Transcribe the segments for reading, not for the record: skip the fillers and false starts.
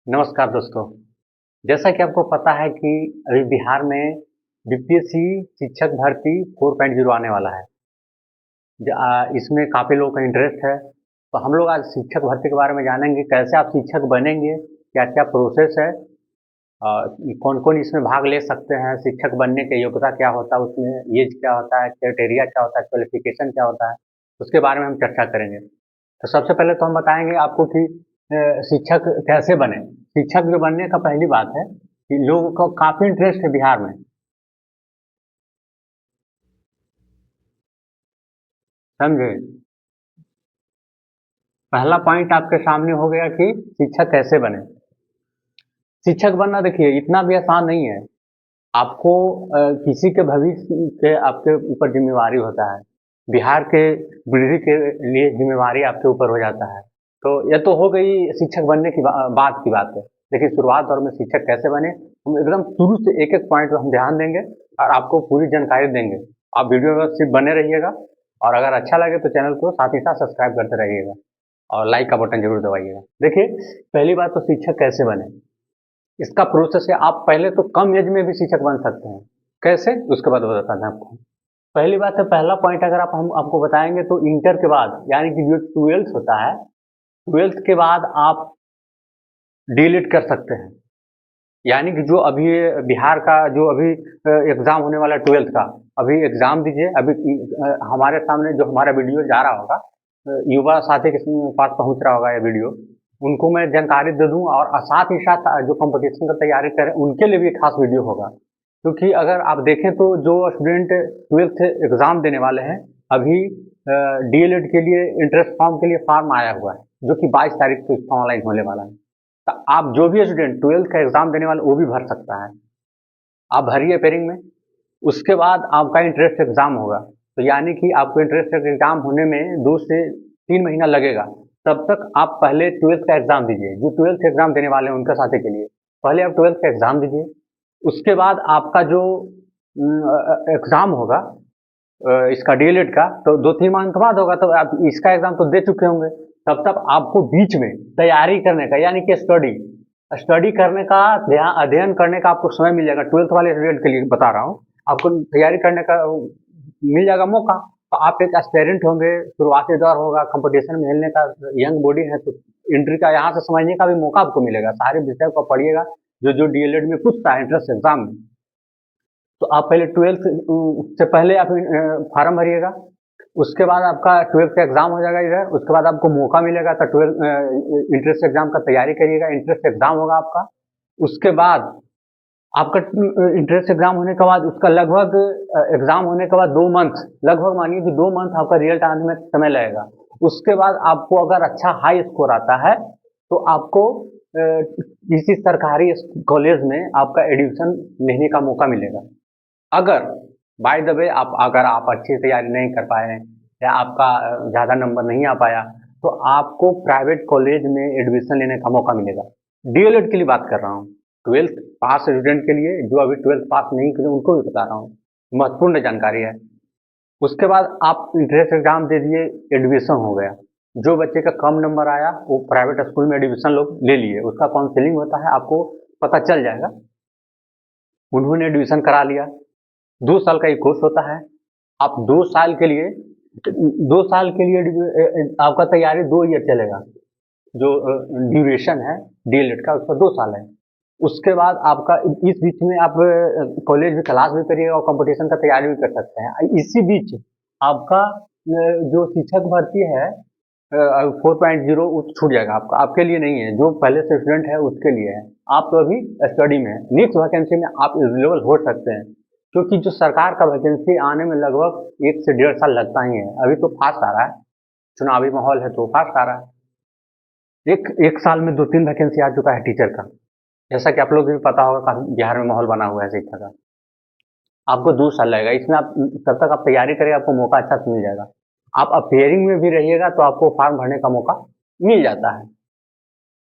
नमस्कार दोस्तों। जैसा कि आपको पता है कि अभी बिहार में बीपीएससी शिक्षक भर्ती 4.0 आने वाला है। इसमें काफ़ी लोगों का इंटरेस्ट है। तो हम लोग आज शिक्षक भर्ती के बारे में जानेंगे, कैसे आप शिक्षक बनेंगे, क्या-क्या प्रोसेस है, कौन-कौन इसमें भाग ले सकते हैं, शिक्षक बनने की योग्यता क्या होता है, उसमें एज क्या होता है, क्राइटेरिया क्या होता है, क्वालिफ़िकेशन क्या होता है, उसके बारे में हम चर्चा करेंगे। तो सबसे पहले तो हम बताएँगे आपको कि शिक्षक कैसे बनें। शिक्षक जो बनने का पहली बात है कि लोगों को काफ़ी इंटरेस्ट है बिहार में, समझे? पहला पॉइंट आपके सामने हो गया कि शिक्षक कैसे बनें। शिक्षक बनना देखिए इतना भी आसान नहीं है। आपको किसी के भविष्य के आपके ऊपर ज़िम्मेवारी होता है। बिहार के वृद्धि के लिए ज़िम्मेवारी आपके ऊपर हो जाता है। तो ये तो हो गई शिक्षक बनने की बाद की बात है। देखिए शुरुआत दौर में शिक्षक कैसे बने, हम एकदम शुरू से एक-एक पॉइंट पे हम ध्यान देंगे और आपको पूरी जानकारी देंगे। आप वीडियो में सिर्फ बने रहिएगा और अगर अच्छा लगे तो चैनल को साथ ही साथ सब्सक्राइब करते रहिएगा और लाइक का बटन ज़रूर दबाइएगा। देखिए, पहली बात तो शिक्षक कैसे बने? इसका प्रोसेस है आप पहले तो कम एज में भी शिक्षक बन सकते हैं। कैसे? उसके बाद बताते हैं आपको। पहली बात है पहला पॉइंट अगर हम आपको बताएँगे तो इंटर के बाद यानी कि जो 12th होता है, 12th के बाद आप डीलिट कर सकते हैं। यानी कि जो अभी बिहार का जो अभी एग्ज़ाम होने वाला है 12th का, अभी एग्ज़ाम दीजिए। अभी हमारे सामने जो हमारा वीडियो जा रहा होगा, युवा साथी के पास पहुँच रहा होगा ये वीडियो, उनको मैं जानकारी दे दूँ और साथ ही साथ जो कॉम्पिटिशन का तैयारी कर रहे हैं, उनके लिए भी एक खास वीडियो होगा। क्योंकि अगर आप देखें तो जो स्टूडेंट 12th एग्ज़ाम देने वाले हैं, अभी डीएलएड के लिए एंट्रेंस फॉर्म के लिए फॉर्म आया हुआ है, जो कि 22 तारीख को इसका ऑनलाइन होने वाला है। तो आप जो भी स्टूडेंट 12th का एग्ज़ाम देने वाले वो भी भर सकता है। आप भरिए पेयरिंग में, उसके बाद आपका एंट्रेंस एग्ज़ाम होगा। तो यानी कि आपको एंट्रेंस एग्ज़ाम होने में 2 से 3 महीना लगेगा। तब तक आप पहले 12th का एग्ज़ाम दीजिए, जो 12th एग्ज़ाम देने वाले हैं उनके साथी के लिए। पहले आप 12th का एग्ज़ाम दीजिए, उसके बाद आपका जो एग्ज़ाम होगा इसका डीएलएड का, तो 2-3 माह के बाद होगा, तो आप इसका एग्ज़ाम तो दे चुके होंगे। तब तक आपको बीच में तैयारी करने का यानी कि स्टडी स्टडी करने का अध्ययन करने का आपको समय मिल जाएगा। 12th वाले स्टूडेंट के लिए बता रहा हूँ। आपको तैयारी करने का मिल जाएगा मौका। तो आप एक एस्पिरेंट होंगे, शुरुआती दौर होगा, कॉम्पिटिशन में खेलने का यंग बॉडी है, तो एंट्री का यहाँ से समझने का भी मौका आपको मिलेगा। सारे विषय को पढ़िएगा, जो डीएलएड में पूछता है एंट्रेंस एग्ज़ाम में। तो आप पहले 12th से पहले आप फॉर्म भरिएगा। उसके बाद आपका 12th का एग्ज़ाम हो जाएगा इधर, उसके बाद आपको मौका मिलेगा तो 12 एंट्रेंस एग्ज़ाम का तैयारी करिएगा, एंट्रेंस एग्ज़ाम होगा आपका। उसके बाद आपका एंट्रेंस एग्ज़ाम होने के बाद उसका लगभग एग्ज़ाम होने के बाद 2 मंथ, लगभग मानिए कि 2 मंथ आपका रिजल्ट आने में समय लगेगा। उसके बाद आपको अगर अच्छा हाई स्कोर आता है, तो आपको किसी सरकारी कॉलेज में आपका एडमिशन लेने का मौका मिलेगा। अगर बाय द वे अगर आप अच्छी तैयारी नहीं कर पाए हैं या आपका ज़्यादा नंबर नहीं आ पाया, तो आपको प्राइवेट कॉलेज में एडमिशन लेने का मौका मिलेगा। डीएलएड के लिए बात कर रहा हूँ। 12th पास स्टूडेंट के लिए, जो अभी 12th पास नहीं किए उनको भी बता रहा हूँ, महत्वपूर्ण जानकारी है। उसके बाद आप एंट्रेंस एग्ज़ाम दे दिए, एडमिशन हो गया। जो बच्चे का कम नंबर आया वो प्राइवेट स्कूल में एडमिशन लोग ले लिए, उसका काउंसलिंग होता है, आपको पता चल जाएगा। उन्होंने एडमिशन करा लिया। 2 साल का ये कोर्स होता है। आप 2 साल के लिए 2 साल के लिए आपका तैयारी 2 ईयर चलेगा। जो ड्यूरेशन है डीएलएड का उसका 2 साल है। उसके बाद आपका इस बीच में आप कॉलेज में क्लास भी करिएगा और कॉम्पिटिशन का तैयारी भी कर सकते हैं। इसी बीच आपका जो शिक्षक भर्ती है 4.0 वो छूट जाएगा आपका, आपके लिए नहीं है, जो पहले से स्टूडेंट है उसके लिए है। आप तो अभी स्टडी में हैं, नेक्स्ट वैकेंसी में आप एलिजिबल हो सकते हैं, क्योंकि जो सरकार का वैकेंसी आने में लगभग 1 से डेढ़ साल लगता ही है। अभी तो फास्ट आ रहा है, चुनावी माहौल है तो फास्ट आ रहा है। एक साल में 2-3 वैकेंसी आ चुका है टीचर का। जैसा कि आप लोग को भी पता होगा, काफ़ी बिहार में माहौल बना हुआ है शिक्षा का। आपको 2 साल लगेगा, इसमें आप तब तक आप तैयारी करें, आपको मौका अच्छा से मिल जाएगा। आप अपियरिंग में भी रहिएगा तो आपको फॉर्म भरने का मौका मिल जाता है,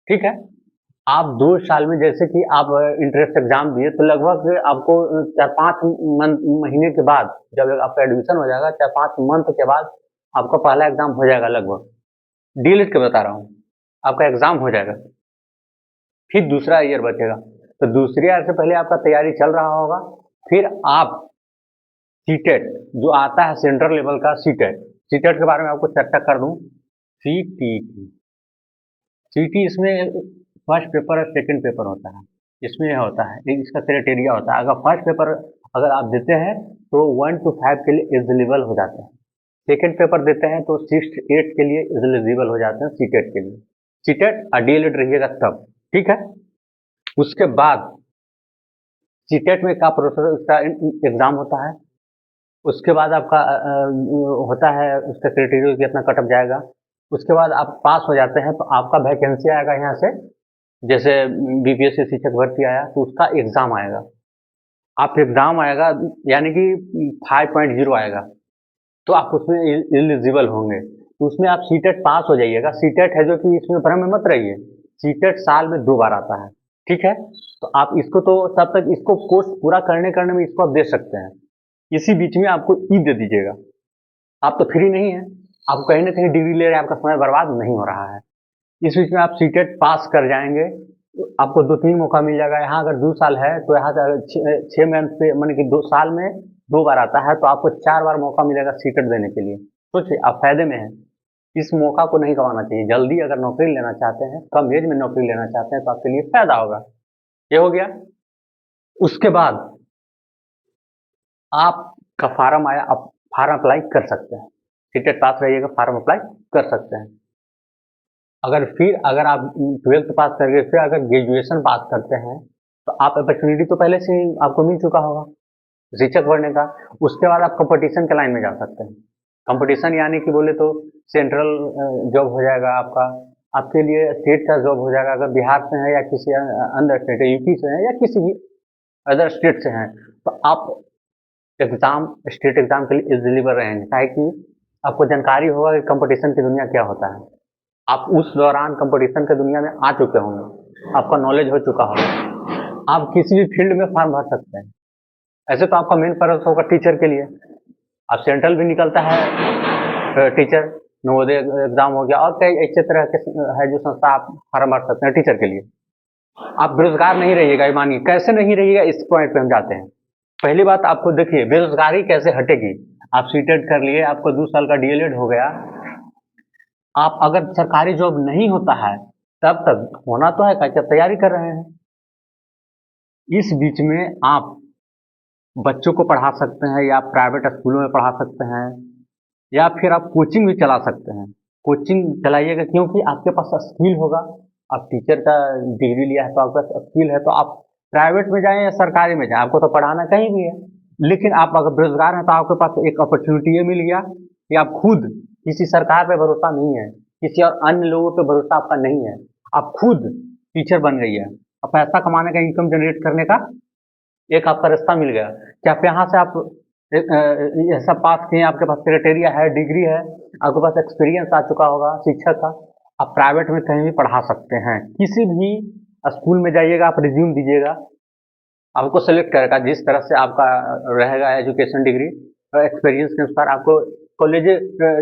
ठीक है? आप 2 साल में जैसे कि आप एंट्रेंस एग्ज़ाम दिए तो लगभग आपको 4-5 महीने के बाद जब आपका एडमिशन हो जाएगा, 4-5 मंथ के बाद आपका पहला एग्ज़ाम हो जाएगा लगभग। डीएलएड का बता रहा हूँ, आपका एग्ज़ाम हो जाएगा। फिर दूसरा ईयर बचेगा। तो दूसरे ईयर से पहले आपका तैयारी चल रहा होगा, फिर आप सीटेट जो आता है सेंट्रल लेवल का सीटेट, सीटेट के बारे में आपको चर्चा कर दूं। सीटीटी, सीटी इसमें फर्स्ट पेपर और सेकंड पेपर होता है। इसमें यह होता है, इसका क्राइटेरिया होता है, अगर फर्स्ट पेपर अगर आप देते हैं तो 1 to 5 के लिए एलिजिबल हो जाते हैं, सेकंड पेपर देते हैं तो 6 to 8 के लिए एलिजिबल हो जाते हैं सीटेट के लिए। सीटेट और डीएलएड रहिएगा तब, ठीक है। उसके बाद सीटेट में का प्रोसेस, उसका एग्जाम होता है, उसके बाद आपका होता है उसका क्राइटेरिया कितना कटअप जाएगा। उसके बाद आप पास हो जाते हैं तो आपका वैकेंसी आएगा यहाँ से, जैसे बीपीएससी शिक्षक भर्ती आया तो उसका एग्जाम आएगा, आप एग्जाम आएगा यानी कि 5.0 आएगा, तो आप उसमें एलिजिबल होंगे, तो उसमें आप सीटेट पास हो जाइएगा। सीटेट है जो कि इसमें भ्रम में मत रहिए, सीटेट साल में 2 बार आता है, ठीक है। तो आप इसको तो तब तक इसको कोर्स पूरा करने में इसको आप दे सकते हैं, इसी बीच में आपको ई दे दीजिएगा। आप तो फ्री नहीं है, आप कहीं ना कहीं डिग्री ले रहे हैं, आपका समय बर्बाद नहीं हो रहा है। इस बीच में आप सीटेट पास कर जाएंगे तो आपको 2-3 मौका मिल जाएगा। यहाँ अगर 2 साल है तो यहाँ से 6 मंथ पे माने कि 2 साल में 2 बार आता है, तो आपको 4 बार मौका मिलेगा सीटेट देने के लिए। सोचिए आप फायदे में हैं, इस मौका को नहीं गंवाना चाहिए। जल्दी अगर नौकरी लेना चाहते हैं, कम एज में नौकरी लेना चाहते हैं तो आपके लिए फायदा होगा। ये हो गया। उसके बाद आपका फार्म आया, आप फार्म अप्लाई कर सकते हैं, सीटेट पास रहिएगा फार्म अप्लाई कर सकते हैं। अगर आप 12th पास करके फिर अगर ग्रेजुएशन पास करते हैं तो आप अपॉर्चुनिटी तो पहले से ही आपको मिल चुका होगा शिक्षक बनने का। उसके बाद आप कंपटीशन के लाइन में जा सकते हैं। कंपटीशन यानी कि बोले तो सेंट्रल जॉब हो जाएगा आपका, आपके लिए स्टेट का जॉब हो जाएगा। अगर बिहार से हैं या किसी अदर स्टेट, यूपी से हैं या किसी भी अदर स्टेट से हैं, तो आप एग्जाम, स्टेट एग्जाम के लिए एलिजिबल रहेंगे, ताकि कि आपको जानकारी होगा कि कंपटीशन की दुनिया क्या होता है। आप उस दौरान कंपटीशन की दुनिया में आ चुके होंगे, आपका नॉलेज हो चुका होगा, आप किसी भी फील्ड में फॉर्म भर सकते हैं। ऐसे तो आपका मेन पर्पस होगा टीचर के लिए, अब सेंट्रल भी निकलता है टीचर, नवोदय एग्जाम हो गया, और कई अच्छे तरह के है जो संस्था आप फॉर्म भर सकते हैं टीचर के लिए। आप बेरोजगार नहीं रहिएगा, मानिए कैसे नहीं रहिएगा, इस पॉइंट पे हम जाते हैं। पहली बात आपको देखिए बेरोजगारी कैसे हटेगी। आप सीटेट कर लिए, आपको 2 साल का डीएलएड हो गया, आप अगर सरकारी जॉब नहीं होता है तब तक होना तो है, क्या तैयारी कर रहे हैं, इस बीच में आप बच्चों को पढ़ा सकते हैं या प्राइवेट स्कूलों में पढ़ा सकते हैं, या फिर आप कोचिंग भी चला सकते हैं। कोचिंग चलाइएगा क्योंकि आपके पास स्किल होगा, आप टीचर का डिग्री लिया है तो आपके पास स्किल है, तो आप प्राइवेट में जाएं या सरकारी में जाएं, आपको तो पढ़ाना कहीं भी है। लेकिन आप अगर बेरोजगार हैं तो आपके पास एक अपॉर्चुनिटी ये मिल गया कि आप खुद, किसी सरकार पे भरोसा नहीं है, किसी और अन्य लोगों पे भरोसा आपका नहीं है, आप खुद टीचर बन गई है, अब पैसा कमाने का, इनकम जनरेट करने का एक आपका रास्ता मिल गया कि आप यहाँ से आप ये सब पास किए, आपके पास क्राइटेरिया है, डिग्री है, आपके पास एक्सपीरियंस आ चुका होगा शिक्षक का, आप प्राइवेट में कहीं भी पढ़ा सकते हैं। किसी भी स्कूल में जाइएगा, आप रिज्यूम दीजिएगा, आपको सेलेक्ट करेगा जिस तरह से आपका रहेगा एजुकेशन डिग्री और एक्सपीरियंस के अनुसार आपको कॉलेज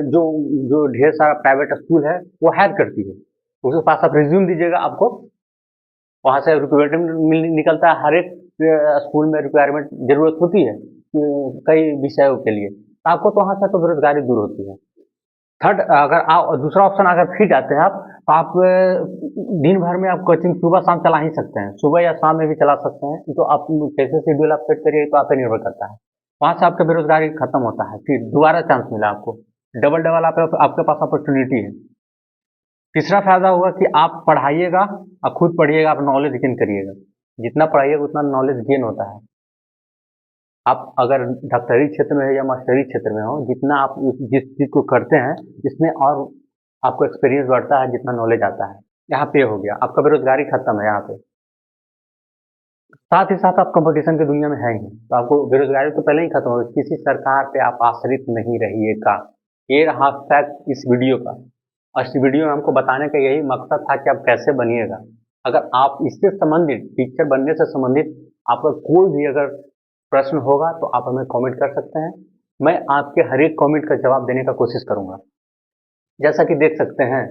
जो जो ढेर सारा प्राइवेट स्कूल है वो हायर करती है, उसके पास आप रिज्यूम दीजिएगा, आपको वहाँ से रिक्वायरमेंट निकलता है। हर एक स्कूल में रिक्वायरमेंट जरूरत होती है कई विषयों के लिए, तो आपको तो वहाँ से तो बेरोजगारी दूर होती है। थर्ड, अगर आप दूसरा ऑप्शन अगर फिर जाते हैं आप, तो आप दिन भर में आप कोचिंग सुबह शाम चला ही सकते हैं, सुबह या शाम में भी चला सकते हैं, तो आप कैसे शेड्यूल आप सेट करिए तो आप पे निर्भर करता है। वहाँ से आपका बेरोजगारी खत्म होता है, फिर दोबारा चांस मिला आपको, डबल डबल आपके पास अपॉर्चुनिटी है। तीसरा फायदा होगा कि आप पढ़ाइएगा, आप खुद पढ़िएगा, आप नॉलेज गेन करिएगा, जितना पढ़ाइएगा उतना नॉलेज गेन होता है। आप अगर डॉक्टरी क्षेत्र में है या मास्टरी क्षेत्र में हो, जितना आप जिस चीज़ को करते हैं इसमें और आपको एक्सपीरियंस बढ़ता है, जितना नॉलेज आता है। यहाँ पे हो गया आपका बेरोजगारी खत्म है यहाँ पे। साथ ही साथ आप कंपटीशन की दुनिया में है ही, तो आपको बेरोजगारी तो पहले ही खत्म होगी। किसी सरकार पे आप आश्रित नहीं रहिएगा। ये रहा फैक्ट इस वीडियो का, और इस वीडियो में हमको बताने का यही मकसद था कि आप कैसे बनिएगा। अगर आप इससे संबंधित, टीचर बनने से संबंधित आपका कोई भी अगर प्रश्न होगा तो आप हमें कमेंट कर सकते हैं, मैं आपके हर एक कमेंट का जवाब देने का कोशिश करूंगा। जैसा कि देख सकते हैं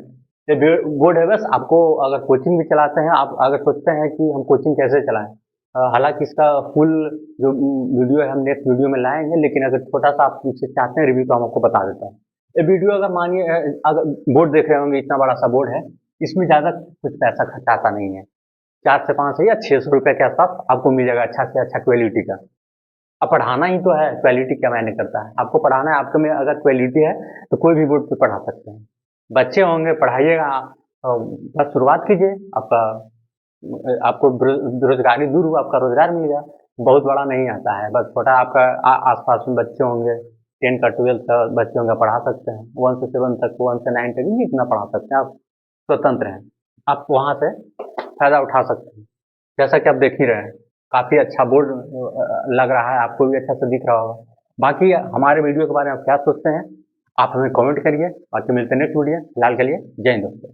ये बोर्ड है बस। आपको अगर कोचिंग भी चलाते हैं, आप अगर सोचते हैं कि हम कोचिंग कैसे चलाएं, हालांकि इसका फुल जो वीडियो है हम नेक्स्ट वीडियो में लाएंगे, लेकिन अगर छोटा सा आप इससे चाहते हैं रिव्यू तो हम आपको बता देता हूँ। ये वीडियो अगर मानिए अगर बोर्ड देख रहे होंगे, इतना बड़ा सा बोर्ड है, इसमें ज़्यादा कुछ पैसा खर्चाता नहीं है। 4 से 5 या 600 रुपए के आसपास आपको मिल जाएगा अच्छा से अच्छा क्वालिटी का। अब पढ़ाना ही तो है, क्वालिटी क्या मायने करता है। आपको पढ़ाना है, आपके में अगर क्वालिटी है तो कोई भी बोर्ड पे पढ़ा सकते हैं। बच्चे होंगे, पढ़ाइएगा, बस शुरुआत कीजिए, आपका आपको बेरोजगारी दूर हुआ, आपका रोजगार मिल गया। बहुत बड़ा नहीं आता है, बस छोटा आपका आसपास में बच्चे होंगे, 10 का 12 का बच्चे होंगे, पढ़ा सकते हैं। 1 से 7 तक, 1 से 9 तक जितना पढ़ा सकते हैं, आप स्वतंत्र हैं। आप वहाँ से फायदा उठा सकते हैं। जैसा कि आप देख ही रहे हैं, काफ़ी अच्छा बोर्ड लग रहा है, आपको भी अच्छा से दिख रहा होगा। बाकी हमारे वीडियो के बारे में आप क्या सोचते हैं, आप हमें कमेंट करिए। बाकी मिलते हैं नेक्स्ट वीडियो। फिलहाल के लिए जय हिंद दोस्तों।